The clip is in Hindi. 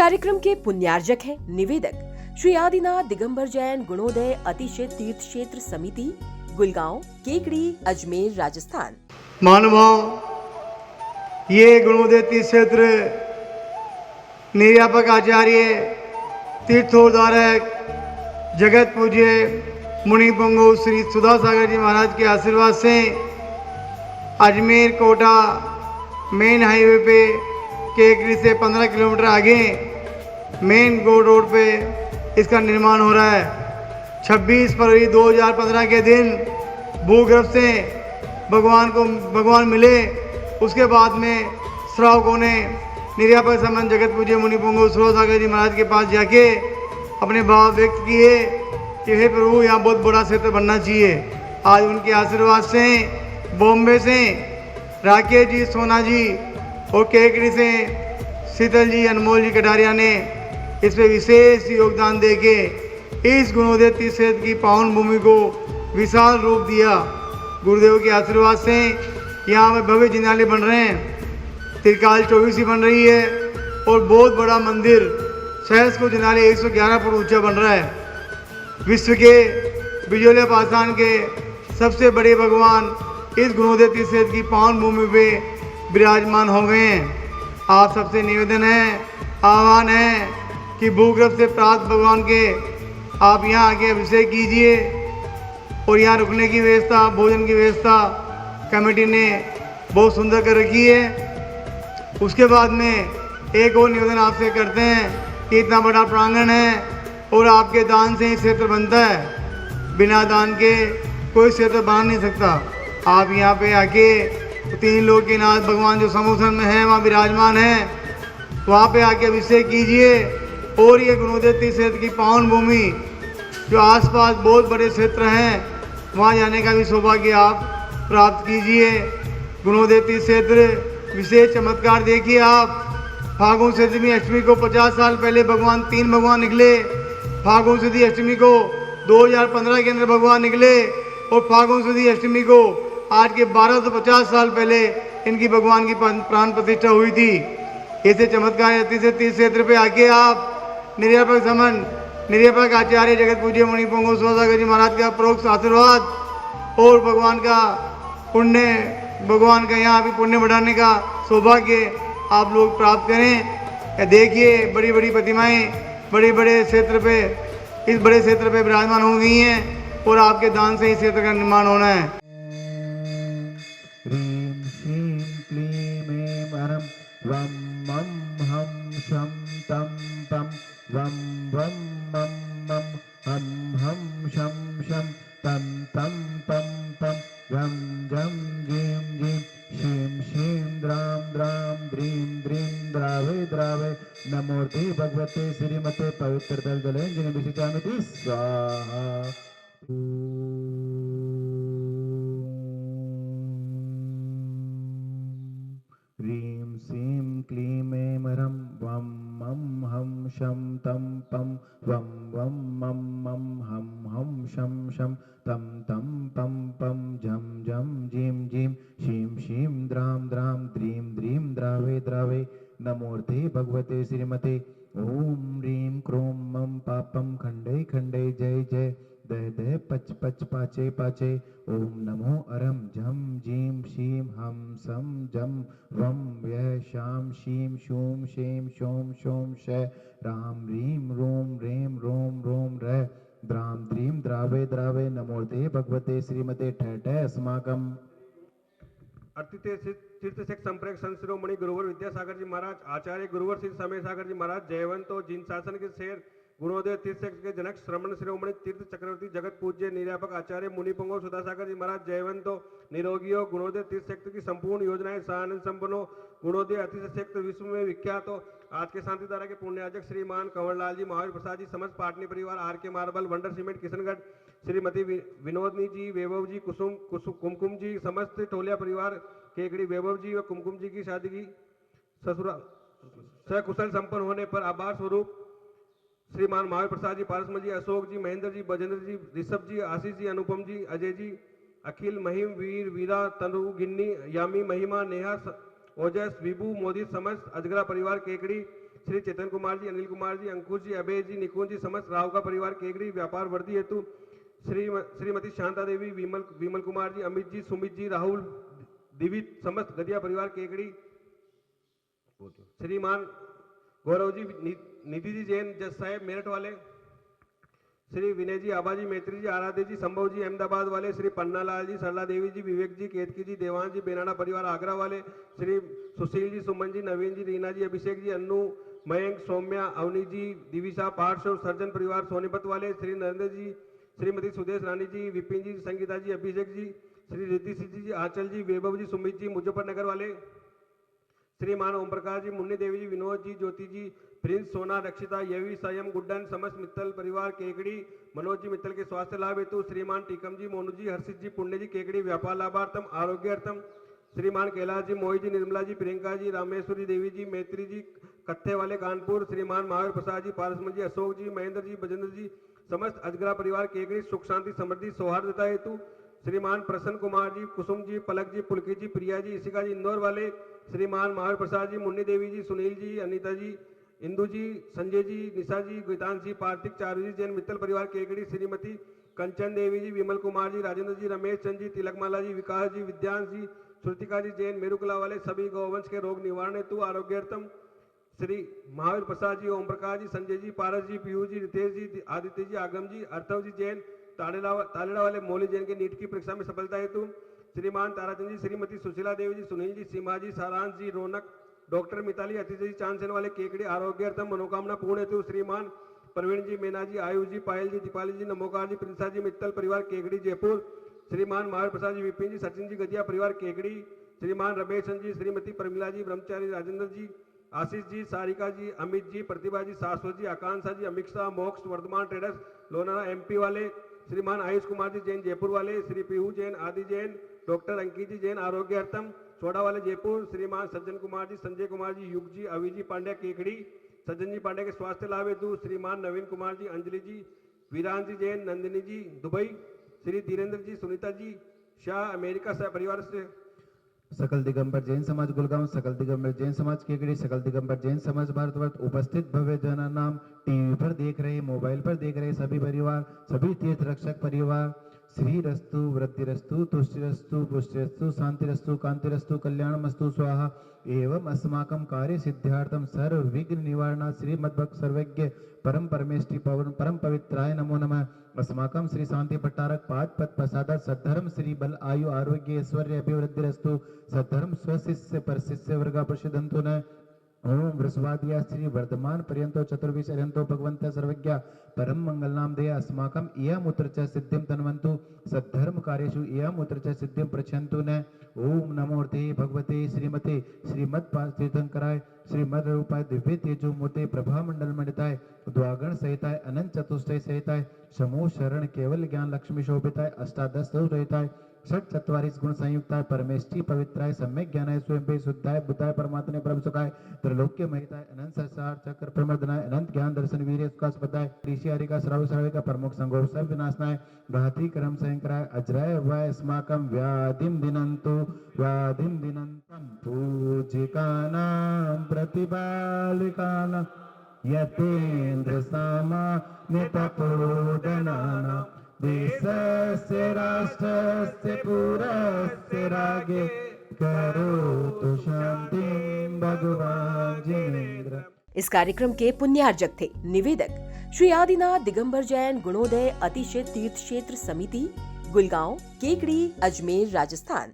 कार्यक्रम के पुण्यार्जक हैं निवेदक श्री आदिनाथ दिगंबर जैन गुणोदय अतिशय तीर्थ क्षेत्र समिति, गुलगांव, केकड़ी, अजमेर, राजस्थान। महानुभाव, ये गुणोदय तीर्थ क्षेत्र निर्यापक आचार्य तीर्थोद्धारक जगत पूज्य मुनि पंगु श्री सुधा सागर जी महाराज के आशीर्वाद से अजमेर कोटा मेन हाईवे पे केकड़ी से 15 किलोमीटर आगे मेन रोड पे इसका निर्माण हो रहा है। 26 फरवरी 2015 के दिन भूगर्भ से भगवान मिले। उसके बाद में श्रावकों ने निर्यापक संबंध जगत पूज्य मुनि पंगु सुधा सागर जी महाराज के पास जाके अपने भाव व्यक्त किए कि हे प्रभु, यहाँ बहुत बड़ा क्षेत्र बनना चाहिए। आज उनके आशीर्वाद से बॉम्बे से राकेश जी, सोना जी और केकड़ी से शीतल जी, अनमोल जी कटारिया ने इसमें विशेष योगदान देके इस गुणोदय तीर्थ क्षेत्र की पावन भूमि को विशाल रूप दिया। गुरुदेव के आशीर्वाद से यहाँ में भव्य जिनालय बन रहे हैं, त्रिकाल 24 बन रही है और बहुत बड़ा मंदिर सहस्त्र जिनालय 111 फुट ऊंचा बन रहा है। विश्व के बिजोले पाषाण के सबसे बड़े भगवान इस गुणोदय तीर्थ क्षेत्र की पावन भूमि पे विराजमान हो गए हैं। आप सबसे निवेदन है, आह्वान है कि भूगर्भ से प्राप्त भगवान के आप यहाँ आके अभिषेक कीजिए और यहाँ रुकने की व्यवस्था, भोजन की व्यवस्था कमेटी ने बहुत सुंदर कर रखी है। उसके बाद में एक और निवेदन आपसे करते हैं कि इतना बड़ा प्रांगण है और आपके दान से ही क्षेत्र बनता है। बिना दान के कोई क्षेत्र बना नहीं सकता। आप यहाँ पे आके 3 लोक के नाथ भगवान जो समुद्र में है वहाँ विराजमान है, वहाँ पे आके अभिषेक कीजिए और ये गुणोदय तीर्थ क्षेत्र की पावन भूमि जो आसपास बहुत बड़े क्षेत्र हैं वहाँ जाने का भी सौभाग्य आप प्राप्त कीजिए। गुणोदय तीर्थ क्षेत्र विशेष चमत्कार देखिए आप। फागुन सदी अष्टमी को 50 साल पहले तीन भगवान निकले। फागुन सदी अष्टमी को 2015 के अंदर भगवान निकले और फागुन सदी अष्टमी को आज के 1250 साल पहले इनकी भगवान की प्राण प्रतिष्ठा हुई थी। ऐसे चमत्कार तीर्थ क्षेत्र पे आके आप निर्यापक आचार्य जगत पूज्य मुनि पंगु सुधा सागर जी महाराज का परोक्ष आशीर्वाद और भगवान का यहाँ भी पुण्य बढ़ाने का सौभाग्य आप लोग प्राप्त करें। देखिए बड़ी बड़ी प्रतिमाएं बड़े बड़े क्षेत्र पे, इस बड़े क्षेत्र पे विराजमान हो गई हैं और आपके दान से इस क्षेत्र का निर्माण होना है। ह्रीं श्रीं क्लीं ऐं वरं वं मं हं शं तं पं वं वं मं मं हं हं शं शं तं तं पं पं गं गं जीं जीं शीं शीं द्रां द्रां द्रीं द्रीं द्रावे द्रावे नमोर्ते भगवते श्रीमते पवित्र दलदलेंजनि विशिचामिति स्वाहा। ह्रीं श्रीं क्लीं ऐं वरं वं मं हं शं तं पं वं वं मं मं हं हं शं शं तं तं पं पं झं झं जीं जीं शीं शीं द्रां द्रां द्रीं द्रीं द्रावे द्रावे नमोर्ते भगवते श्रीमते ओम ह्रीं क्रों मं पापं खंडे खंडे जय जय दय दय पच पच पाचे पाचे ओम नमो अरम झम जीम शीम हम सम जम वम व्यय शाम शीम शूम शेम शोम शोम शय राम रीम रोम रेम रोम रोम रह द्राम द्रीम द्रावे द्रावे नमोर्ते भगवते श्रीमते ठठ अस्माकम। तीर्थ सिख संप्रेक संत शिरोमणि गुरुवर विद्यासागर जी महाराज, आचार्य गुरुवर श्री समय सागर जी महाराज, जयवंत और जिन शासन के शेर गुणोदय तीर्थ के जनक श्रमण शिरोमणि तीर्थ चक्रवर्ती जगत पूज्य निर्यापक आचार्य मुनि पंगु सुधा सागर जी महाराज, जयवंतो निरोगियो गुणोदय तीर्थ क्षेत्र की संपूर्ण योजनाएं सानंद संपन्नो गुणोदय अतिशय क्षेत्र विश्व में विख्यात हो। आज के शांति धारा के पुण्यार्जक श्रीमान कंवरलाल जी, महावीर प्रसाद जी, समस्त पाटनी परिवार, R K marble, wonder cement Kishangarh, Shrimati Vinodini ji, Vaibhav ji, Kumkum ji, समस्त टोलिया परिवार केकड़ी, वैभव जी व कुमकुम जी की शादी की सकुशल संपन्न होने पर आभार स्वरूप श्रीमान महावीर प्रसाद जी, पारसमल जी, अशोक जी, महेंद्र जी, बजेंद्र जी, ऋषभ जी, आशीष जी, अनुपम जी, अजय जी, अखिल, महिम, वीर, वीरा, तनु, गिन्नी, यामी, महिमा, नेहा, ओजस, विभू, मोदी, समस्त अजगरा परिवार केकड़ी, श्री चेतन कुमार जी, अनिल कुमार जी, अंकुश जी, अभय जी, निकुंज जी, समस्त राव का परिवार केकड़ी व्यापार वर्दी हेतु श्रीमती शांता देवी, विमल कुमार जी, अमित जी, सुमित जी, राहुल, दिवित, समस्त गदिया परिवार केकड़ी, श्रीमान गौरव जी, निधि जी जैन, जज साहेब मेरठ वाले, श्री विनय जी, आबाजी, मैत्री जी, आराध्य जी, संभव जी अहमदाबाद वाले, श्री पन्नालाल जी, सरला देवी जी, विवेक जी, केतकी जी, देवान जी, बेनाना परिवार आगरा वाले, श्री सुशील जी, सुमन जी, नवीन जी, रीना जी, अभिषेक जी, अन्नू, मयंक, सौम्या, अवनी जी, दिविशा, पार्श्व, सर्जन परिवार सोनीपत वाले, श्री नरेंद्र जी, श्रीमती सुदेश रानी जी, विपिन जी, संगीता जी, अभिषेक जी, श्री रिद्धि सिद्धि जी, आंचल जी, वैभव जी, सुमित जी, मुजफ्फरनगर वाले, श्रीमान ओम प्रकाश जी, मुन्नी देवी जी, विनोद जी, ज्योति जी, प्रिंस, सोना, रक्षिता, यवी, संयम, गुड्डन, समस्त मित्तल परिवार केकड़ी, मनोज जी मित्तल के स्वास्थ्य लाभ हेतु, श्रीमान टीकम जी, मोनू जी, हर्षित जी, पुण्य जी केकड़ी व्यापार लाभार्थम आरोग्यार्थम, श्रीमान कैलाश जी, मोहित जी, निर्मला जी, प्रियंका जी, रामेश्वरी देवी जी, मैत्री जी, कत्थे वाले कानपुर, श्रीमान महावीर प्रसाद जी, पारसमन जी, अशोक जी, महेंद्र जी, बजेंद्र जी, समस्त अजगरा परिवार केकड़ी सुख शांति समृद्धि सौहार्दता हेतु, श्रीमान प्रसन्न कुमार जी, कुसुम जी, पलक जी, पुलकी जी, प्रिया जी, इसिका जी, इंदौर वाले, श्रीमान महावीर प्रसाद जी, मुन्नी देवी जी, सुनील जी, अनीता जी, इंदू जी, संजय जी, निशा जी, गीतांश जी, पार्थिक, चारू जी, जैन मित्तल परिवार केकड़ी, श्रीमती कंचन देवी जी, विमल कुमार जी, राजेंद्र जी, रमेश चंद जी, तिलकमाला जी, विकास जी, विद्यांश जी, श्रुतिका जी, जैन मेरुकला वाले सभी गौवंश के रोग निवारण हेतु आरोग्यार्थम, श्री महावीर प्रसाद जी, ओम प्रकाश जी, संजय जी, पारस जी, पीयू जी, रितेश जी, आदित्य जी, आगम जी, अर्थव जी, जैन तालेड़ा वाले मौली जैन के नीट की परीक्षा में सफलता हेतु, श्रीमान ताराचंद जी, श्रीमती सुशीला देवी जी, सुनील जी, सीमा जी, सारांश जी, रौनक, डॉक्टर मिताली, अतिश जी, चांदसेन वाले केकड़ी आरोग्यार्थम मनोकामना पूर्ण हेतु, श्रीमान प्रवीण जी, मीना जी, आयुष जी, पायल जी, दीपाली जी, नमोकार जी, प्रिंसा जी, मित्तल परिवार केकड़ी जयपुर, श्रीमान महावीर प्रसाद जी, विपिन जी, सचिन जी, गदिया परिवार केकड़ी, श्रीमान रमेश चंद जी, श्रीमती प्रमिला जी, ब्रह्मचारी, राजेंद्र जी, आशीष जी, सारिका जी, अमित जी, प्रतिभा जी, शाश्वत जी, आकांक्षा जी, अमिक्षा, मोक्ष, वर्धमान ट्रेडर्स लोनारा MP वाले, श्रीमान आयुष कुमार जी जैन जयपुर वाले, श्री पीहू जैन, आदि जैन, डॉक्टर अंकित जी जैन आरोग्यार्थम छोड़ा वाले जयपुर, श्रीमान सज्जन कुमार जी, संजय कुमार जी, युग जी, अवि जी पांड्या केकड़ी, सज्जन जी पांड्या के स्वास्थ्य लाभ हेतु, श्रीमान नवीन कुमार जी, अंजलि जी, वीरान जी जैन, नंदिनी जी दुबई, श्री धीरेन्द्र जी, सुनीता जी शाह अमेरिका सह परिवार से, सकल दिगंबर जैन समाज गुलगांव, सकल दिगंबर जैन समाज केकड़ी, सकल दिगंबर जैन समाज भारतवर्ष उपस्थित भव्य जना नाम, टीवी पर देख रहे, मोबाइल पर देख रहे सभी परिवार, सभी तीर्थ रक्षक परिवार, श्री रस्तु, वृद्धिरस्तु, तुष्टिरस्तु, पुष्टिरस्तु, शांतिरस्तु, कांतिरस्तु, कल्याणमस्तु स्वाहा एवं अस्माकं कार्य सिद्ध्यार्थम सर्व विघ्न निवारणा श्रीमद्भक्त सर्वज्ञ परम परमेष्टि परम पवित्राय नमो नमः। अस्माकं श्री शांति भट्टारक पाद पद प्रसाद सद्धर्म श्री बल आयु आरोग्य ऐश्वर्य अभिवृद्धिरस्तु सद्धर्म स्वशिष्य परशिष्य वर्गा प्रसिद्धंतु न ओम वृषवादिया श्री वर्धमान पर्यंतो चतुर्विश अर्यंतो भगवंत सर्वज्ञ परम मंगल नाम दे अस्माकम इयम उत्र च सिद्धिं तन्वन्तु सद्धर्म कार्येषु इयम उत्र च सिद्धिं प्रचयन्तु न ओम नमोर्ते भगवते श्रीमते श्रीमद तीर्थंकराय श्रीमद रूपाय दिव्य तेजो मूर्ते प्रभा मंडल मंडिताय द्वागण सहिताय अनंत चतुष्टय सहिताय समूह शरण केवल ज्ञान लक्ष्मी शोभिताय अष्टादश रहिताय षट चत्वारिश गुण संयुक्ताय परमेष्टि पवित्राय सम्यक ज्ञानाय स्वयं पे शुद्धाय बुद्धाय परमात्मने प्रभु सुखाय त्रैलोक्य महिताय अनंत संसार चक्र प्रमर्दनाय अनंत ज्ञान दर्शन वीर्य सुखास्पदाय ऋषि हरि का श्राव श्रावे का प्रमुख संगो सब विनाशनाय घाती कर्म संकराय अजराय वाय अस्माकं व्याधिं दिनंतम पूजिकानां प्रतिपालिकानां यतेन्द्र सामान्य तपोधनानां देशस्य राष्ट्रस्य पुरस्य रागे करोतु शांतिं भगवान जिनेन्द्र। इस कार्यक्रम के पुण्यार्जक थे निवेदक श्री आदिनाथ दिगंबर जैन गुणोदय अतिशय तीर्थ क्षेत्र समिति, गुलगांव, केकड़ी, अजमेर, राजस्थान।